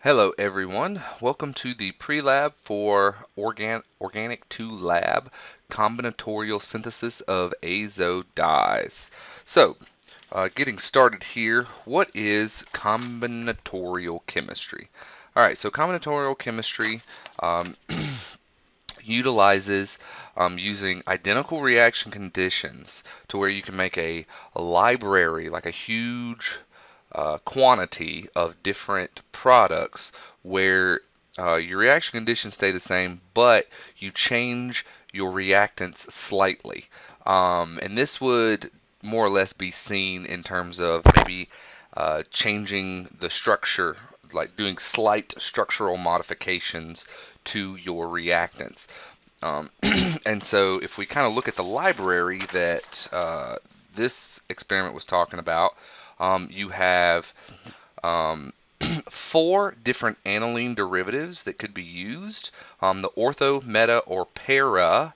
Hello everyone, welcome to the pre-lab for Organic 2 Lab combinatorial synthesis of azo dyes. Getting started here, what is combinatorial chemistry? Alright, so combinatorial chemistry utilizes using identical reaction conditions to where you can make a library, like a huge quantity of different products where your reaction conditions stay the same, but you change your reactants slightly. And this would more or less be seen in terms of maybe changing the structure, like doing slight structural modifications to your reactants. Um, and so if we kind of look at the library that this experiment was talking about, you have um, four different aniline derivatives that could be used. The ortho, meta, or para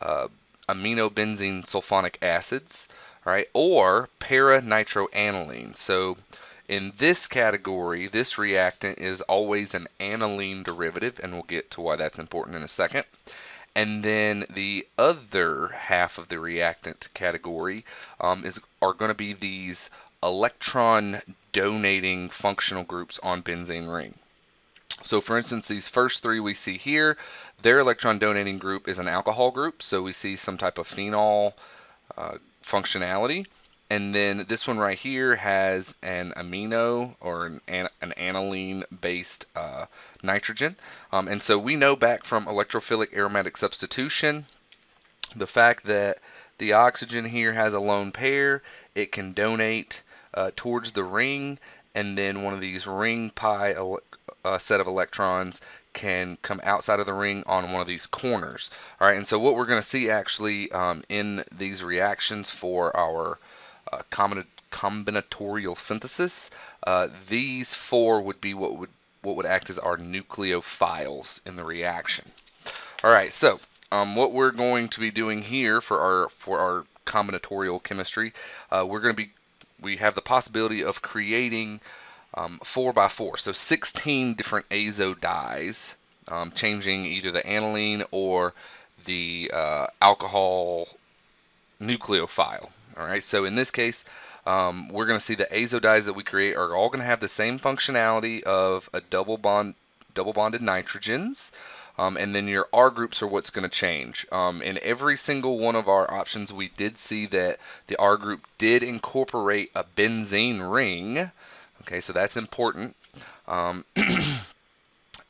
uh, aminobenzene sulfonic acids, right, or para nitroaniline. So in this category, this reactant is always an aniline derivative, and we'll get to why that's important in a second. And then the other half of the reactant category are going to be these electron donating functional groups on benzene ring. So for instance, these first three we see here, their electron donating group is an alcohol group. So we see some type of phenol functionality. And then this one right here has an amino or an aniline based nitrogen. And so we know back from electrophilic aromatic substitution, the fact that the oxygen here has a lone pair, it can donate towards the ring, and then one of these ring pi set of electrons can come outside of the ring on one of these corners. All right, and so what we're going to see actually in these reactions for our combinatorial synthesis, these four would be what would act as our nucleophiles in the reaction. All right, so what we're going to be doing here for our combinatorial chemistry, we have the possibility of creating 4 by 4, so 16 different azo dyes, changing either the aniline or the alcohol nucleophile. All right, so in this case, we're going to see the azo dyes that we create are all going to have the same functionality of a double bonded nitrogens. And then your R groups are what's going to change. In every single one of our options, we did see that the R group did incorporate a benzene ring. Okay, so that's important. Um,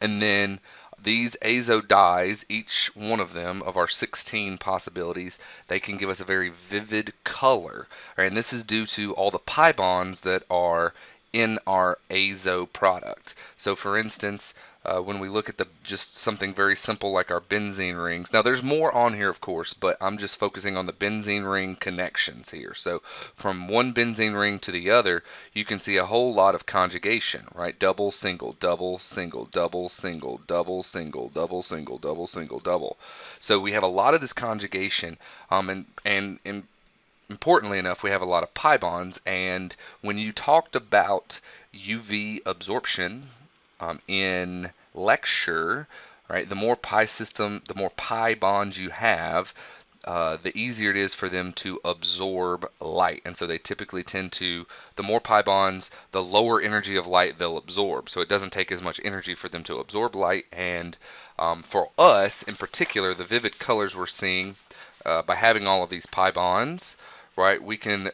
and then these azo dyes, each one of them of our 16 possibilities, they can give us a very vivid color. Right, and this is due to all the pi bonds that are in our azo product. So for instance, when we look at just something very simple like our benzene rings. Now there's more on here, of course, but I'm just focusing on the benzene ring connections here. So from one benzene ring to the other, you can see a whole lot of conjugation, right? Double, single, double, single, double, single, double, single, double, single, double, single, double. So we have a lot of this conjugation, and importantly enough, we have a lot of pi bonds. And when you talked about UV absorption in lecture, right, the more pi bonds you have, the easier it is for them to absorb light. And so they typically tend to, the more pi bonds, the lower energy of light they'll absorb. So it doesn't take as much energy for them to absorb light. And for us in particular, the vivid colors we're seeing by having all of these pi bonds, right, we can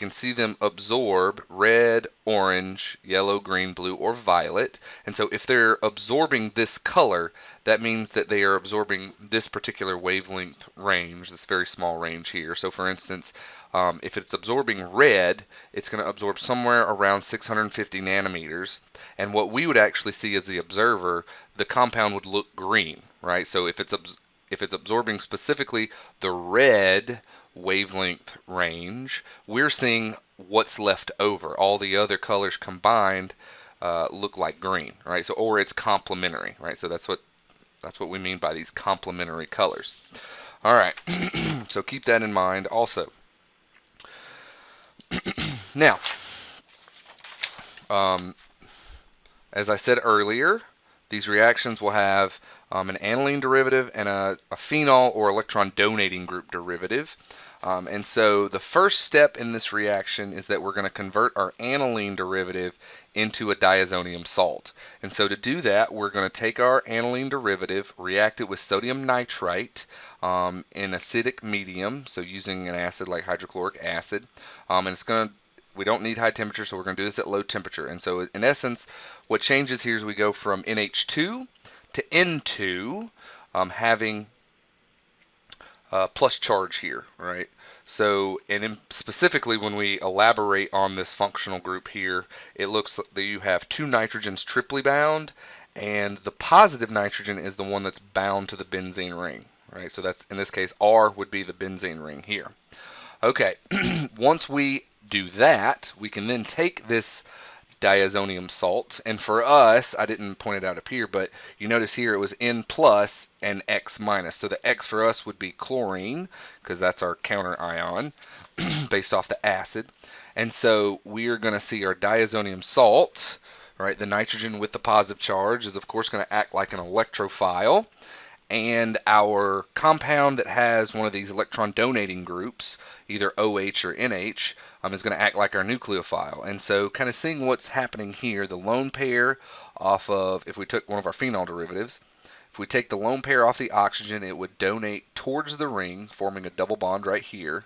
see them absorb red, orange, yellow, green, blue, or violet. And so if they're absorbing this color, that means that they are absorbing this particular wavelength range, this very small range here. So for instance, if it's absorbing red, it's going to absorb somewhere around 650 nanometers. And what we would actually see as the observer, the compound would look green, right? So if it's absorbing specifically the red wavelength range, we're seeing what's left over. All the other colors combined look like green, right? So, or it's complementary, right? So that's what we mean by these complementary colors. All right, so keep that in mind also. Now, As I said earlier, these reactions will have an aniline derivative and a phenol or electron donating group derivative. And so the first step in this reaction is that we're going to convert our aniline derivative into a diazonium salt. And so to do that, we're going to take our aniline derivative, react it with sodium nitrite in acidic medium, so using an acid like hydrochloric acid. And we don't need high temperature, so we're going to do this at low temperature. And so in essence, what changes here is we go from NH2 to N2, having plus charge here, right? So, and specifically when we elaborate on this functional group here, it looks that you have two nitrogens triply bound, and the positive nitrogen is the one that's bound to the benzene ring, right? So that's, in this case, R would be the benzene ring here. Okay, once we do that, we can then take this diazonium salt, and for us, I didn't point it out up here, but you notice here it was N plus and X minus. So the X for us would be chlorine, because that's our counter ion based off the acid. And so we are going to see our diazonium salt, right? The nitrogen with the positive charge is of course going to act like an electrophile. And our compound that has one of these electron donating groups, either OH or NH, is going to act like our nucleophile. And so kind of seeing what's happening here, the lone pair off of, if we took one of our phenol derivatives, if we take the lone pair off the oxygen, it would donate towards the ring, forming a double bond right here,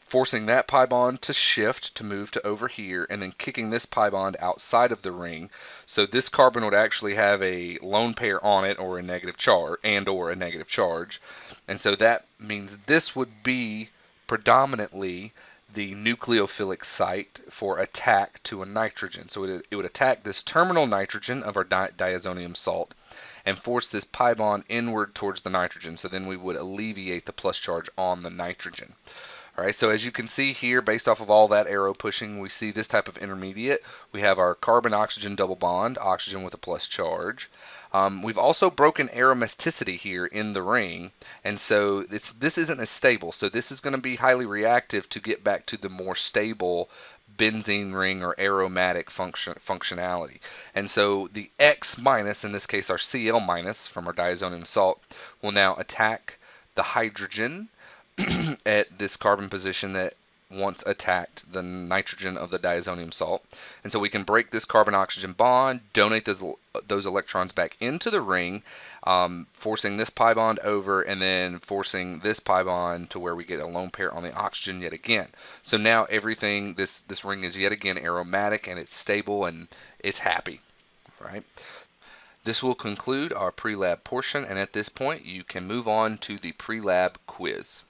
forcing that pi bond to shift to move to over here, and then kicking this pi bond outside of the ring. So this carbon would actually have a lone pair on it, or a negative charge, or a negative charge. And so that means this would be predominantly the nucleophilic site for attack to a nitrogen. So it would attack this terminal nitrogen of our diazonium salt and force this pi bond inward towards the nitrogen. So then we would alleviate the plus charge on the nitrogen. All right, so as you can see here, based off of all that arrow pushing, we see this type of intermediate. We have our carbon-oxygen double bond, oxygen with a plus charge. We've also broken aromaticity here in the ring, and so this isn't as stable. So this is going to be highly reactive to get back to the more stable benzene ring or aromatic functionality. And so the X minus, in this case our Cl minus from our diazonium salt, will now attack the hydrogen at this carbon position that once attacked the nitrogen of the diazonium salt. And so we can break this carbon-oxygen bond, donate those electrons back into the ring, forcing this pi bond over, and then forcing this pi bond to where we get a lone pair on the oxygen yet again. So now everything, this ring is yet again aromatic, and it's stable, and it's happy, right? This will conclude our pre-lab portion, and at this point you can move on to the pre-lab quiz.